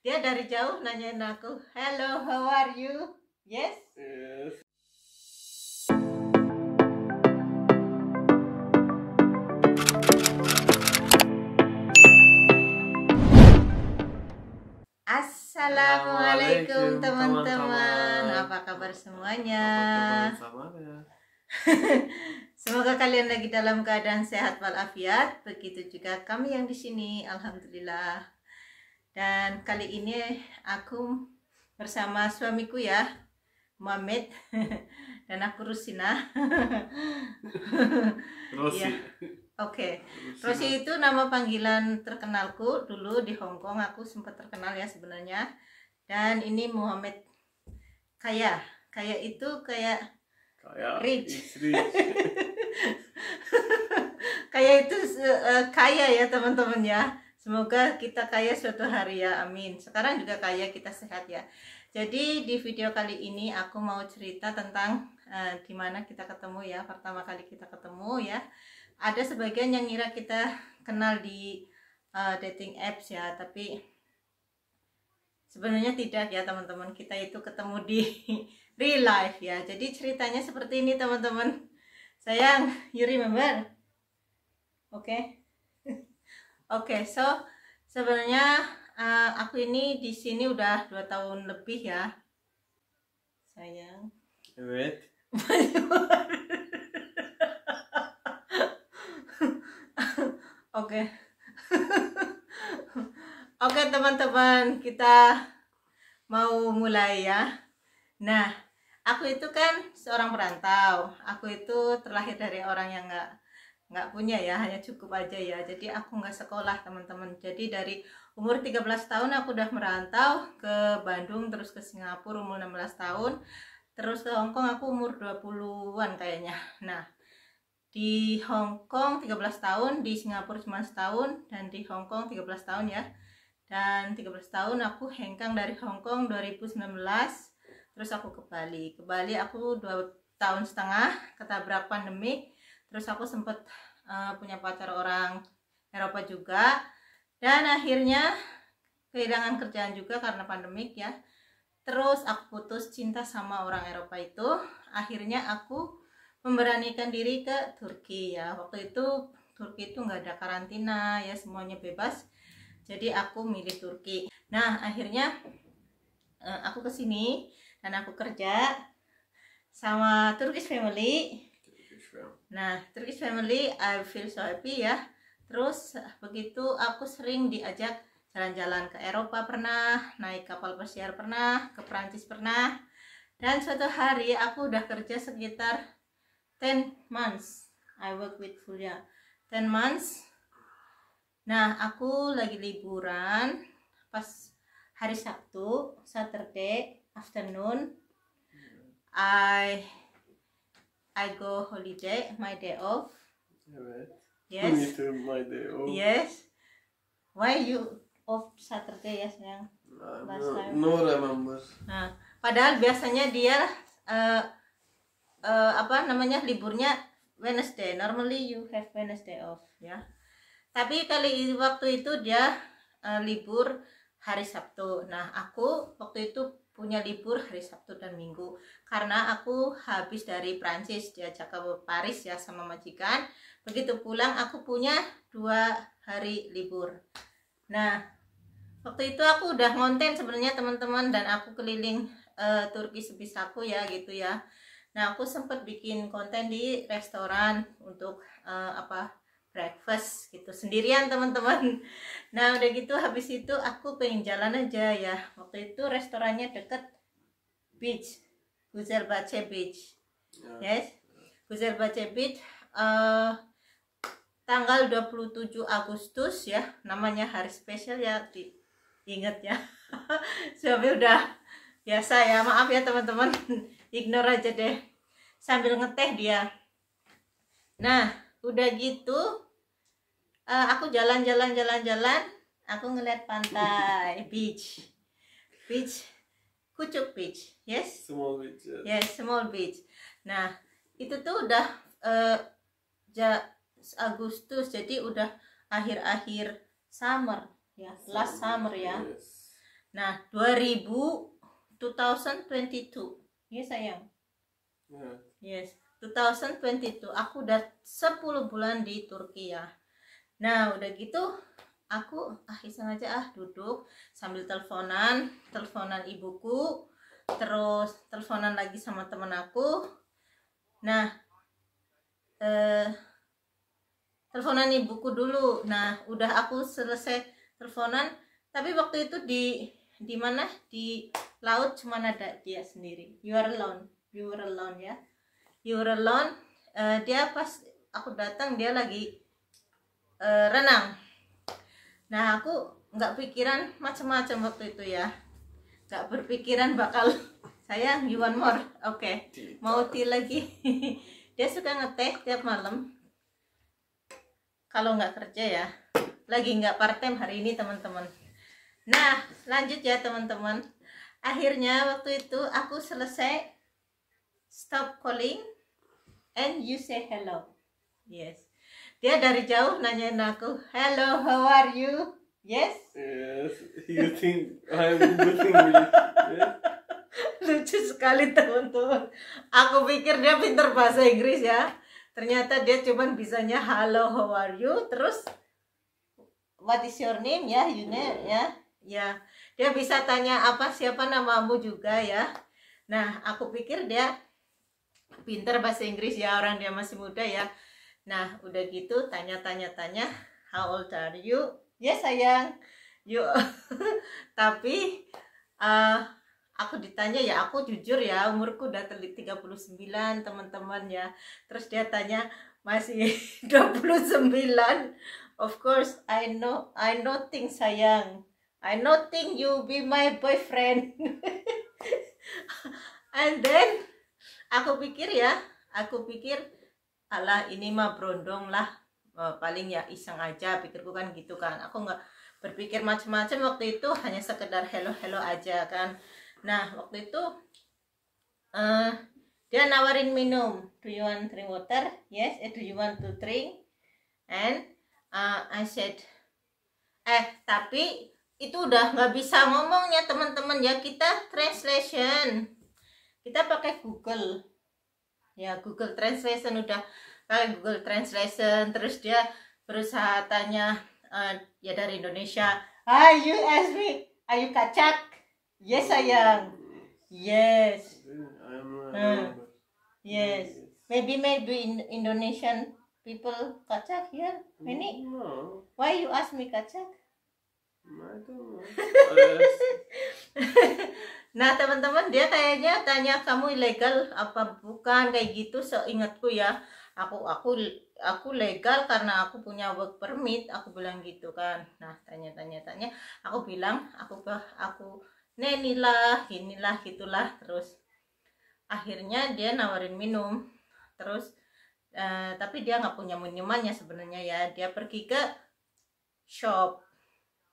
Dia dari jauh nanyain aku, "Hello, how are you?" Yes? Yes. Assalamualaikum Assalamualaikum, teman-teman. teman-teman. Apa kabar semuanya? Kabar ya. Semoga kalian lagi dalam keadaan sehat walafiat. Begitu juga kami yang di sini, alhamdulillah. Dan kali ini aku bersama suamiku ya, Muhammad, dan aku Rusina. Rosi. Iya. Oke. Rosi itu nama panggilan terkenalku dulu di Hong Kong. Aku sempat terkenal ya sebenarnya. Dan ini Muhammad. Kaya itu kayak rich. Kaya itu kaya ya teman-teman ya. Semoga kita kaya suatu hari ya, amin. Sekarang juga kaya, kita sehat ya. Jadi di video kali ini aku mau cerita tentang dimana kita ketemu ya, pertama kali kita ketemu ya. Ada sebagian yang ngira kita kenal di dating apps ya, tapi sebenarnya tidak ya teman-teman. Kita itu ketemu di real life ya. Jadi ceritanya seperti ini teman-teman. Sayang, you remember? Oke. Oke, so sebenarnya aku ini di sini udah 2 tahun lebih ya. Sayang. Evet. Oke. Oke teman-teman, kita mau mulai ya. Nah, aku itu kan seorang perantau. Aku itu terlahir dari orang yang nggak punya ya, hanya cukup aja ya. Jadi aku nggak sekolah teman-teman. Jadi dari umur 13 tahun aku udah merantau ke Bandung, terus ke Singapura umur 16 tahun, terus ke Hong Kong aku umur 20-an kayaknya. Nah, di Hong Kong 13 tahun, di Singapura cuma setahun, dan di Hong Kong 13 tahun ya. Dan 13 tahun aku hengkang dari Hong Kong 2019, terus aku ke Bali. Ke Bali aku 2 tahun setengah, ketabrak pandemi. Terus aku sempet punya pacar orang Eropa juga. Dan akhirnya kehilangan kerjaan juga karena pandemik ya. Terus aku putus cinta sama orang Eropa itu. Akhirnya aku memberanikan diri ke Turki ya. Waktu itu Turki itu nggak ada karantina ya, semuanya bebas. Jadi aku milih Turki. Nah akhirnya aku kesini dan aku kerja sama Turkish family. Nah Turkish family, I feel so happy ya. Terus begitu aku sering diajak jalan-jalan ke Eropa pernah, naik kapal pesiar pernah, ke Prancis pernah. Dan suatu hari aku udah kerja sekitar 10 months. I work with Julia 10 months. Nah, aku lagi liburan pas hari Sabtu, Saturday afternoon. I go holiday, my day off. Evet. Yes. Me too, my day off. Yes. Why you off Saturday ya sayang? No remember. Nah, padahal biasanya dia liburnya Wednesday. Normally you have Wednesday off ya. Tapi waktu itu dia libur hari Sabtu. Nah, aku waktu itu punya libur hari Sabtu dan Minggu karena aku habis dari Prancis, diajak ke Paris ya sama majikan. Begitu pulang aku punya 2 hari libur. Nah, waktu itu aku udah ngonten sebenarnya teman-teman, dan aku keliling Turki sebisaku ya gitu ya. Nah, aku sempat bikin konten di restoran untuk breakfast gitu sendirian teman-teman. Nah udah gitu habis itu aku pengen jalan aja ya. Waktu itu restorannya deket beach, Güzelbahçe Beach. Yes, Güzelbahçe Beach. Tanggal 27 Agustus ya, namanya hari spesial ya, diinget ya. Suami udah biasa ya, maaf ya teman-teman, ignore aja deh, sambil ngeteh dia. Nah udah gitu aku jalan-jalan, aku ngeliat pantai, beach, Kucuk Beach, yes, Small beach. yes, small beach. Nah itu tuh udah Agustus, jadi udah akhir-akhir summer ya, last summer ya. Yes. Nah, 2022. Yes sayang. Yeah. Yes, 2022. Aku udah 10 bulan di Turki ya. Nah, udah gitu aku iseng aja duduk sambil teleponan ibuku, terus teleponan lagi sama temen aku. Nah, teleponan ibuku dulu. Nah, udah aku selesai teleponan, tapi waktu itu di mana, di laut cuma ada dia sendiri. You are alone ya. You are alone. Dia pas aku datang dia lagi renang. Nah, aku nggak pikiran macam-macam waktu itu ya, nggak berpikiran bakal sayang you want more, oke. Mau tea lagi. Dia suka ngeteh tiap malam kalau nggak kerja ya, lagi nggak part time hari ini teman-teman. Nah, lanjut ya teman-teman. Akhirnya waktu itu aku selesai stop calling and you say hello. Yes, dia dari jauh nanyain aku, hello, how are you? Yes. Yes. You think I'm good English? Yes. Lucu sekali teman-teman. Aku pikir dia pintar bahasa Inggris ya. Ternyata dia cuman bisanya hello, how are you? Terus what is your name ya, you name ya. Ya, dia bisa tanya siapa namamu juga ya. Nah, aku pikir dia pintar bahasa Inggris ya, orang dia masih muda ya. Nah, udah gitu tanya, how old are you? Yes sayang, you. Tapi aku ditanya ya, aku jujur ya, umurku udah 39 teman-teman ya. Terus dia tanya masih 29. Of course I know things sayang. I know things you be my boyfriend. And then aku pikir alah ini mah berondong lah, paling ya iseng aja, pikirku kan gitu kan. Aku nggak berpikir macam-macam waktu itu, hanya sekedar hello aja kan. Nah, waktu itu dia nawarin minum, do you want drink water? Yes. Do you want to drink? And I said tapi itu udah nggak bisa ngomongnya teman-teman ya, kita translation, kita pakai Google ya, Google Translation, udah pakai Google Translation. Terus dia berusaha tanya ya dari Indonesia, you ask me, are you kacak? Yes sayang. Yes. Yes. Maybe in Indonesian people kacak here many. No. Why you ask me kacak? I don't know. Nah teman-teman, dia kayaknya tanya kamu ilegal apa bukan, kayak gitu seingatku ya. Aku legal karena aku punya work permit, aku bilang gitu kan. Nah tanya, aku bilang aku nenilah inilah gitulah. Terus akhirnya dia nawarin minum, terus tapi dia nggak punya minumannya sebenarnya ya. Dia pergi ke shop,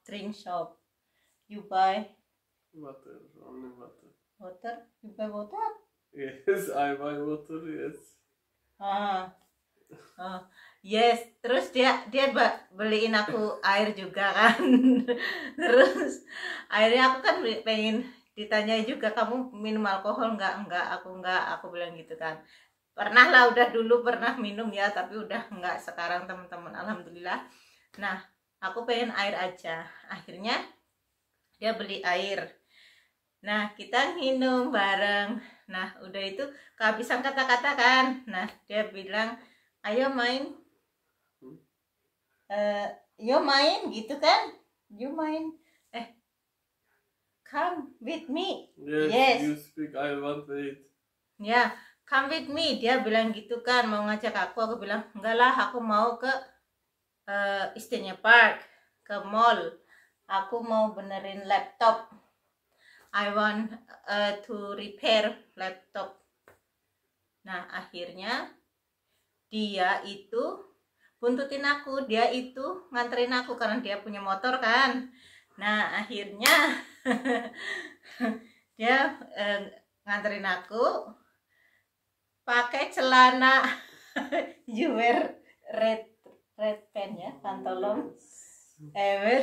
drink shop. You buy Water, only water. water? You buy water? Yes, I buy water, yes. Yes. Terus dia beliin aku air juga kan. Terus akhirnya aku kan pengen ditanya juga, kamu minum alkohol enggak, aku bilang gitu kan. Pernah lah, udah dulu pernah minum ya, tapi udah enggak sekarang teman-teman, alhamdulillah. Nah, aku pengen air aja. Akhirnya dia beli air. Nah, kita minum bareng. Nah, udah itu kehabisan kata-kata kan. Nah, dia bilang, ayo main. Yo main gitu kan. You main. Come with me. Yes. You speak, I want it. Ya, come with me. Dia bilang gitu kan, mau ngajak aku. Aku bilang, enggak lah, aku mau ke Istana Park, ke mall. Aku mau benerin laptop. I want to repair laptop. Nah, akhirnya dia itu buntutin aku, dia itu nganterin aku karena dia punya motor kan. Nah, akhirnya dia nganterin aku pakai celana you wear red pants ya, pantolon,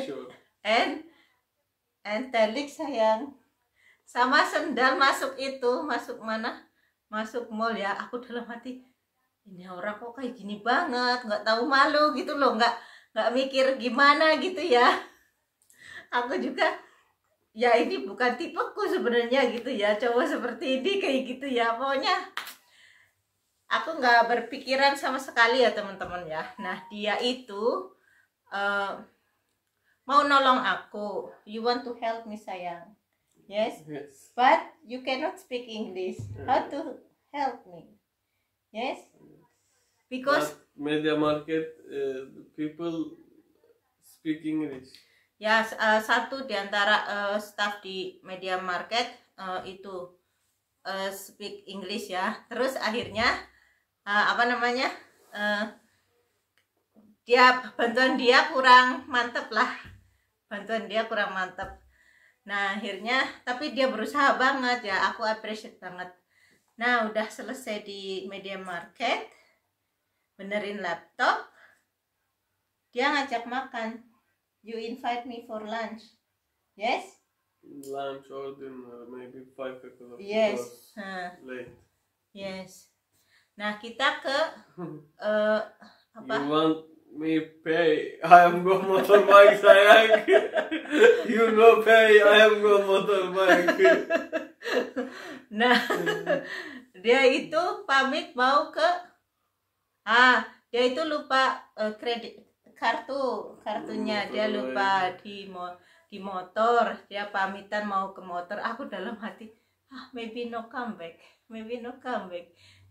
Sure. and entelik sayang. Sama sendal masuk mana? Masuk mall ya. Aku dalam hati, ini orang kok kayak gini banget, nggak tahu malu gitu loh, nggak mikir gimana gitu ya. Aku juga ya ini bukan tipeku sebenarnya gitu ya, cowok seperti ini kayak gitu ya. Pokoknya aku nggak berpikiran sama sekali ya teman-teman ya. Nah dia itu mau nolong aku. You want to help me sayang? Yes. Yes. But you cannot speak English. How to help me? Yes. Because But media market people speak English. ya satu di antara staff di media market itu speak English ya. Terus akhirnya bantuan dia kurang mantep lah. Nah akhirnya tapi dia berusaha banget ya, aku appreciate banget. Nah udah selesai di media market, benerin laptop, dia ngajak makan. You invite me for lunch. Yes? Lunch or dinner, maybe 5 o'clock. Yes. Late. Yes. Nah kita ke apa? You want me pay? I am go motorbike sayang. You no pay, I am go motorbike. Nah dia itu pamit mau ke dia itu lupa kredit kartunya, dia lupa di motor, dia pamitan mau ke motor. Aku dalam hati maybe no come back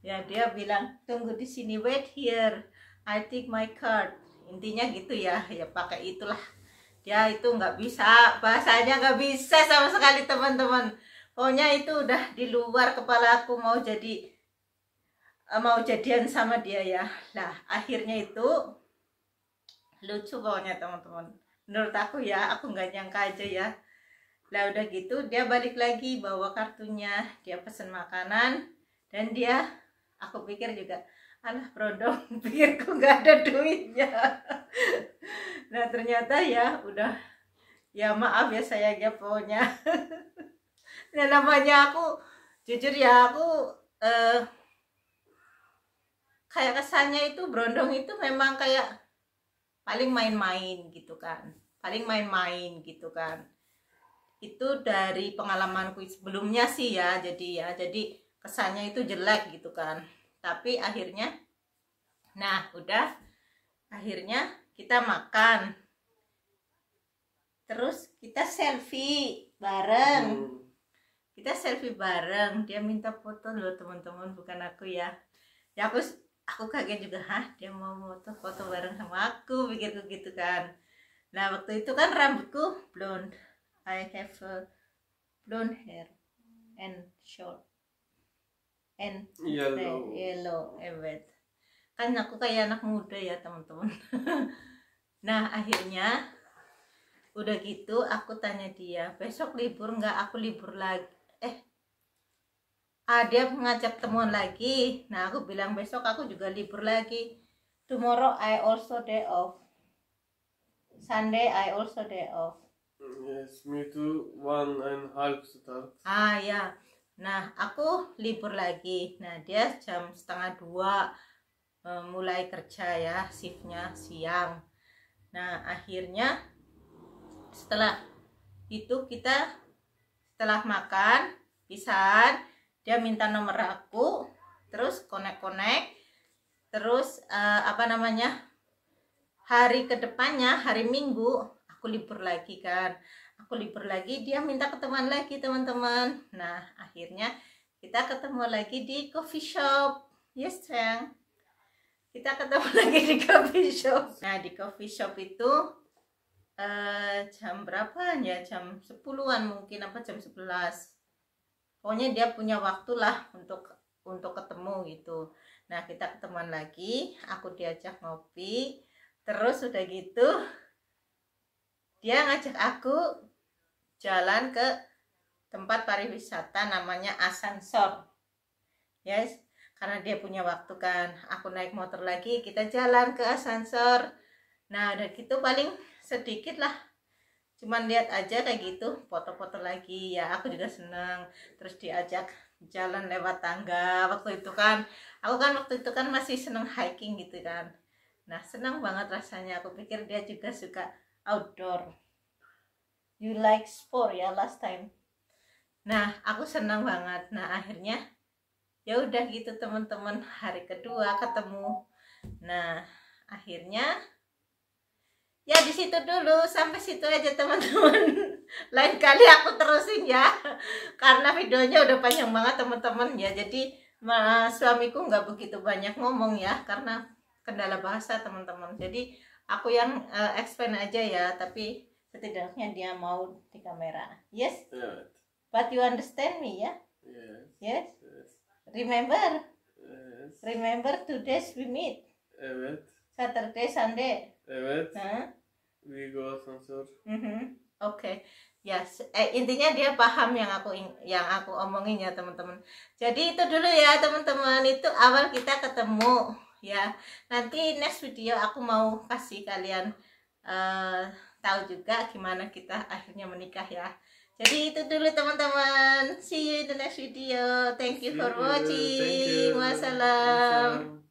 ya. Dia bilang tunggu di sini, wait here, I take my card, intinya gitu ya, ya pakai itulah. Dia itu nggak bisa, bahasanya nggak bisa sama sekali teman-teman. Pokoknya itu udah di luar kepala aku, mau jadian sama dia ya. Nah akhirnya itu lucu pokoknya teman-teman, menurut aku ya, aku nggak nyangka aja ya. Lah udah gitu dia balik lagi bawa kartunya, dia pesen makanan, dan aku pikir juga alah brodong, pikirku nggak ada duitnya. Nah ternyata ya udah, ya maaf ya sayang ya pokoknya. Nah namanya aku jujur ya, aku kayak kesannya itu Brondong itu memang kayak paling main-main gitu kan. Itu dari pengalamanku sebelumnya sih ya, jadi kesannya itu jelek gitu kan. Tapi akhirnya akhirnya kita makan, terus kita selfie bareng. Dia minta foto loh teman-teman, bukan aku ya. Ya aku kaget juga, dia mau foto bareng sama aku, pikirku gitu kan. Nah waktu itu kan rambutku blonde, I have a blonde hair and short and yellow red. Kan aku kayak anak muda ya teman-teman. Nah akhirnya udah gitu aku tanya dia, besok libur nggak? Aku libur lagi. Dia mengajak temuan lagi. Nah aku bilang besok aku juga libur lagi. Tomorrow I also day off. Sunday I also day off. Yes, me too. 1.5 start. Ya. Nah aku libur lagi. Nah dia jam 1:30 mulai kerja ya, shiftnya siang. Nah akhirnya setelah itu setelah makan pisahan, dia minta nomor aku, terus konek-konek, terus hari kedepannya, hari Minggu aku libur lagi kan. Dia minta ketemuan lagi teman-teman. Nah akhirnya kita ketemu lagi di coffee shop. Yes sayang, kita ketemu lagi di coffee shop. Nah di coffee shop itu jam berapa ya, jam 10-an mungkin, apa jam 11. Pokoknya dia punya waktu lah untuk ketemu gitu. Nah kita ketemuan lagi, aku diajak ngopi, terus udah gitu dia ngajak aku jalan ke tempat pariwisata namanya Asansor. Yes, karena dia punya waktu kan, aku naik motor lagi, kita jalan ke Asansor. Nah udah gitu paling sedikit lah cuman lihat aja kayak gitu, foto-foto lagi ya, aku juga seneng. Terus diajak jalan lewat tangga waktu itu kan, aku kan waktu itu kan masih seneng hiking gitu kan. Nah senang banget rasanya, aku pikir dia juga suka outdoor. You like sport ya last time. Nah aku senang banget. Nah akhirnya ya udah gitu teman-teman, hari kedua ketemu. Nah akhirnya ya di situ dulu, sampai situ aja teman-teman. Lain kali aku terusin ya, karena videonya udah panjang banget teman-teman ya. Jadi suamiku nggak begitu banyak ngomong ya, karena kendala bahasa teman-teman. Jadi aku yang explain aja ya, tapi setidaknya dia mau di kamera. Yes, Evet. but you understand me ya? Yes. Yes. Yes. Remember, Yes. remember 2 days we meet. Evet. Saturday, Sunday. Evet. Huh? We go sensor. Oke. Ya, intinya dia paham yang aku omongin ya teman-teman. Jadi itu dulu ya teman-teman, itu awal kita ketemu ya. Nanti next video aku mau kasih kalian tahu juga gimana kita akhirnya menikah ya. Jadi itu dulu teman-teman. See you in the next video. Thank you for watching. Wassalam.